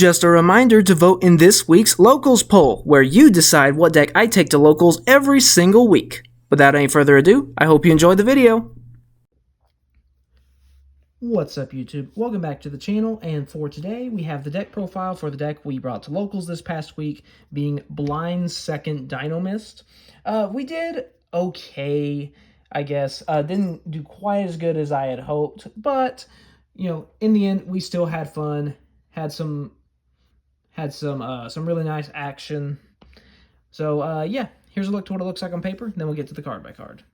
Just a reminder to vote in this week's Locals poll, where you decide what deck I take to Locals every single week. Without any further ado, I hope you enjoyed the video. What's up, YouTube? Welcome back to the channel, and for today we have the deck profile for the deck we brought to Locals this past week, being Blind's second Dinomist. We did okay, I guess. Didn't do quite as good as I had hoped, but, you know, in the end, we still had fun, had some really nice action. So, yeah, here's a look to what it looks like on paper, then we'll get to the card by card.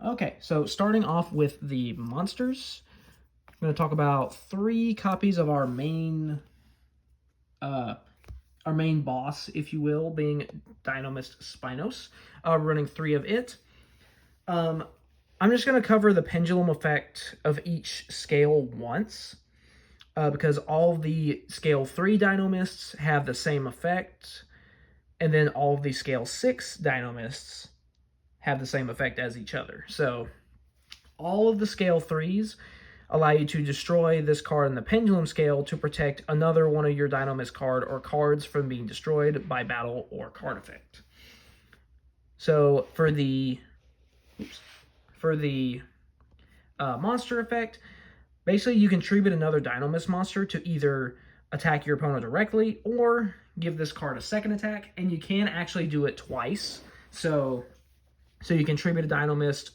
Okay, so starting off with the monsters, I'm going to talk about 3 copies of our main boss, if you will, being Dinomist Spinos. Running 3 of it. I'm just going to cover the pendulum effect of each scale once, because all the scale 3 Dinomists have the same effect, and then all of the scale 6 Dinomists have the same effect as each other. So all of the scale 3s allow you to destroy this card in the pendulum scale to protect another one of your Dinomist card or cards from being destroyed by battle or card effect. So for the monster effect, basically you can tribute another Dinomist monster to either attack your opponent directly or give this card a second attack, and you can actually do it twice. So you can tribute a Dinomist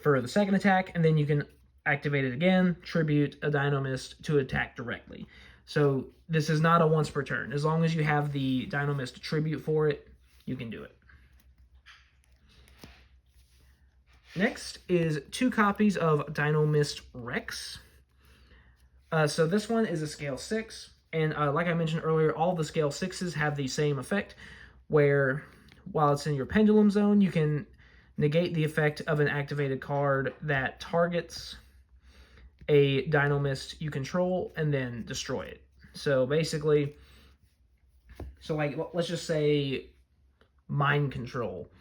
for the second attack, and then you can activate it again, tribute a Dinomist to attack directly. So this is not a once per turn. As long as you have the Dinomist to tribute for it, you can do it. Next is 2 copies of Dinomist Rex. So this one is a scale 6, and like I mentioned earlier, all the scale 6s have the same effect, where while it's in your pendulum zone, you can negate the effect of an activated card that targets a Dinomist you control and then destroy it. So basically, like, let's just say mind control.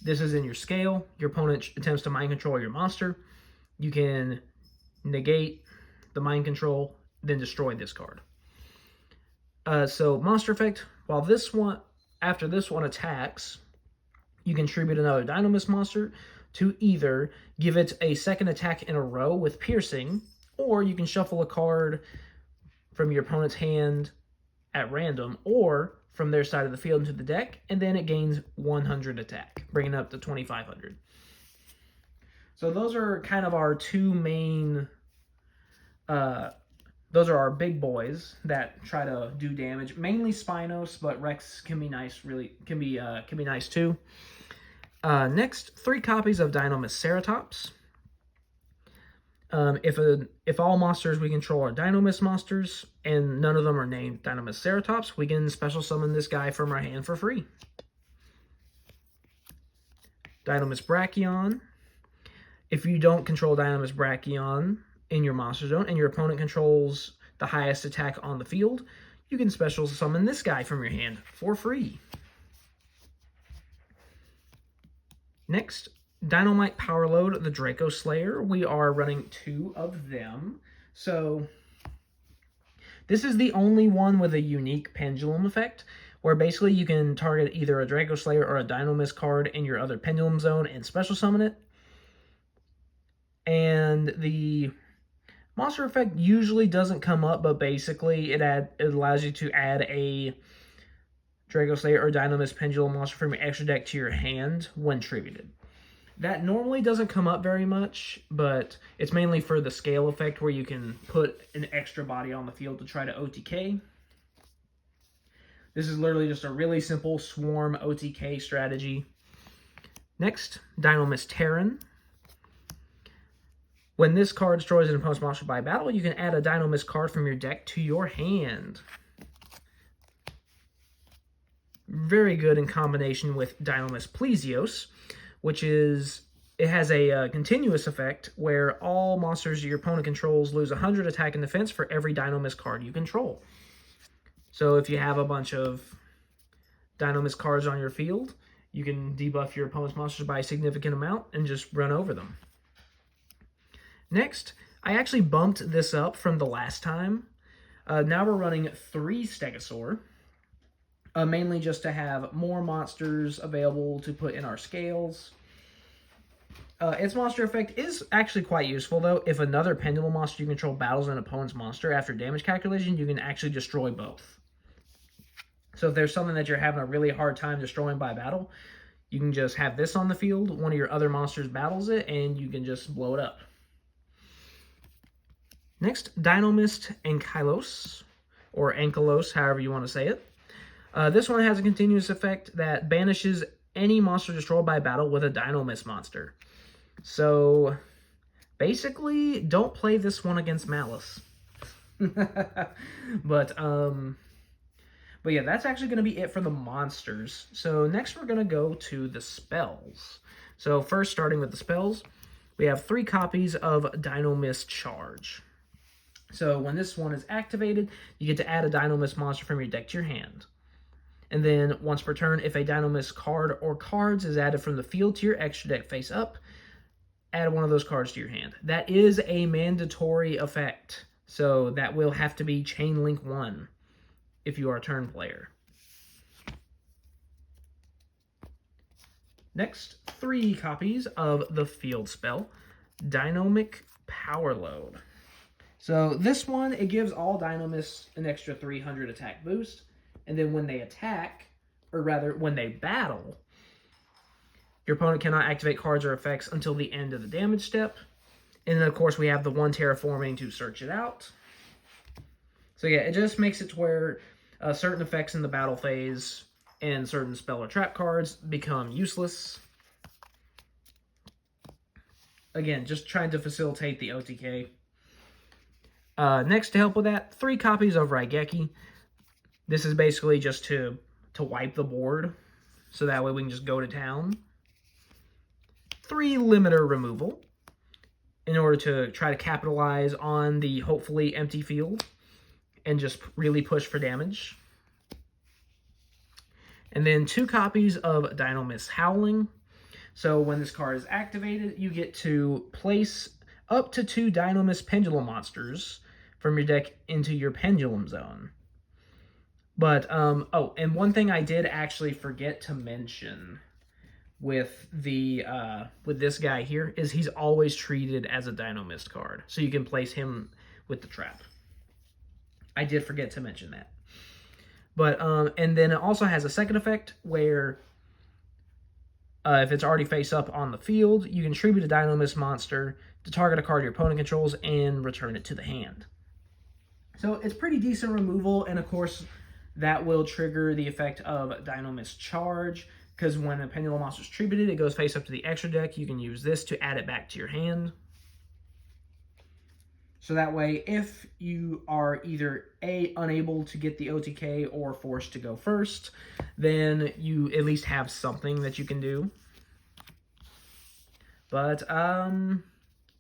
This is in your scale. Your opponent attempts to mind control your monster. You can negate the mind control, then destroy this card. So monster effect, while this one, after this one attacks, you can tribute another Dinomist monster to either give it a second attack in a row with piercing, or you can shuffle a card from your opponent's hand at random or from their side of the field into the deck, and then it gains 100 attack, bringing it up to 2,500. So those are kind of our 2 main, those are our big boys that try to do damage. Mainly Spinos, but Rex can be nice, can be nice too. Next, 3 copies of Dinomist Ceratops. If all monsters we control are Dinomist monsters, and none of them are named Dinomist Ceratops, we can special summon this guy from our hand for free. Dinomist Brachion. If you don't control Dinomist Brachion in your monster zone, and your opponent controls the highest attack on the field, you can special summon this guy from your hand for free. Next, Dynamite Powerload, the Draco Slayer. We are running 2 of them. So this is the only one with a unique pendulum effect, where basically you can target either a Draco Slayer or a Dinomist card in your other pendulum zone and special summon it. And the monster effect usually doesn't come up, but basically it allows you to add a Draco Slayer or Dinomist pendulum monster from your extra deck to your hand when tributed. That normally doesn't come up very much, but it's mainly for the scale effect where you can put an extra body on the field to try to OTK. This is literally just a really simple swarm OTK strategy. Next, Dinomist Terran. When this card destroys an opponent's monster by battle, you can add a Dinomist card from your deck to your hand. Very good in combination with Dinomist Plesiosaurus, which is, it has a continuous effect where all monsters your opponent controls lose 100 attack and defense for every Dinomist card you control. So if you have a bunch of Dinomist cards on your field, you can debuff your opponent's monsters by a significant amount and just run over them. Next, I actually bumped this up from the last time. Now we're running 3 Stegosaur, mainly just to have more monsters available to put in our scales. Its monster effect is actually quite useful, though. If another pendulum monster you control battles an opponent's monster after damage calculation, you can actually destroy both. So if there's something that you're having a really hard time destroying by battle, you can just have this on the field, one of your other monsters battles it, and you can just blow it up. Next, Dinomist Ankylos, or Ankylos, however you want to say it. This one has a continuous effect that banishes any monster destroyed by battle with a Dinomist monster. So, basically, don't play this one against Malice. But yeah, that's actually going to be it for the monsters. So next we're going to go to the spells. So first, starting with the spells, we have 3 copies of Dinomist Charge. So when this one is activated, you get to add a Dinomist monster from your deck to your hand. And then once per turn, if a Dinomist card or cards is added from the field to your extra deck face up, add one of those cards to your hand. That is a mandatory effect. So that will have to be Chain Link 1 if you are a turn player. Next, 3 copies of the field spell, Dynamic Power Load. So this one, it gives all Dinomists an extra 300 attack boost, and then when they attack, or rather, when they battle, your opponent cannot activate cards or effects until the end of the damage step. And then, of course, we have the 1 terraforming to search it out. So yeah, it just makes it to where certain effects in the battle phase and certain spell or trap cards become useless. Again, just trying to facilitate the OTK. Next, to help with that, 3 copies of Raigeki. This is basically just to wipe the board, so that way we can just go to town. 3 limiter removal, in order to try to capitalize on the hopefully empty field and just really push for damage. And then 2 copies of Dinomist Howling. So when this card is activated, you get to place up to 2 Dinomist Pendulum monsters from your deck into your Pendulum Zone. But, oh, and one thing I did actually forget to mention with this guy here is he's always treated as a Dinomist card. So you can place him with the trap. I did forget to mention that. But, and then it also has a second effect where if it's already face up on the field, you can tribute a Dinomist monster to target a card your opponent controls and return it to the hand. So it's pretty decent removal, and of course that will trigger the effect of Dinomist Charge, because when a Pendulum monster is tributed, it goes face up to the extra deck. You can use this to add it back to your hand. So that way, if you are either A, unable to get the OTK or forced to go first, then you at least have something that you can do. But,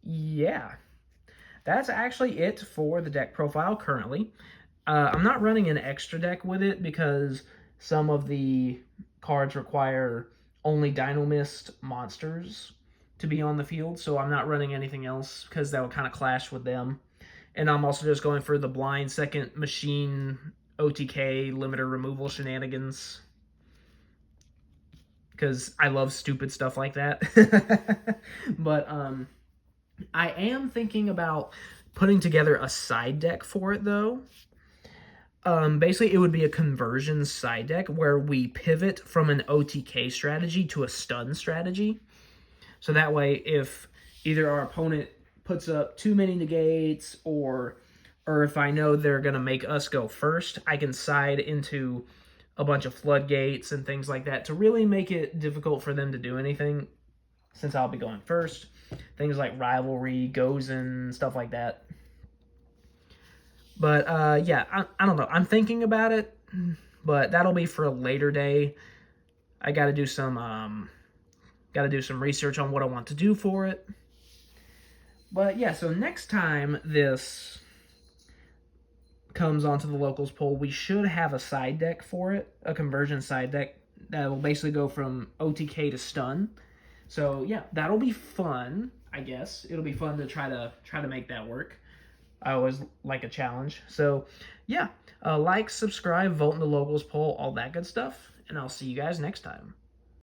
yeah. That's actually it for the deck profile currently. I'm not running an extra deck with it because some of the cards require only Dinomist monsters to be on the field, so I'm not running anything else because that would kind of clash with them. And I'm also just going for the blind second machine OTK limiter removal shenanigans because I love stupid stuff like that. But I am thinking about putting together a side deck for it, though. Basically, it would be a conversion side deck where we pivot from an OTK strategy to a stun strategy. So that way, if either our opponent puts up too many negates, or if I know they're going to make us go first, I can side into a bunch of floodgates and things like that to really make it difficult for them to do anything, since I'll be going first. Things like Rivalry, Gozen, stuff like that. But, yeah, I don't know. I'm thinking about it, but that'll be for a later day. I got to do some research on what I want to do for it. But, yeah, so next time this comes onto the locals poll, we should have a side deck for it, a conversion side deck that will basically go from OTK to stun. So yeah, that'll be fun. I guess it'll be fun to try to make that work. I always like a challenge. So yeah, like, subscribe, vote in the locals poll, all that good stuff, and I'll see you guys next time.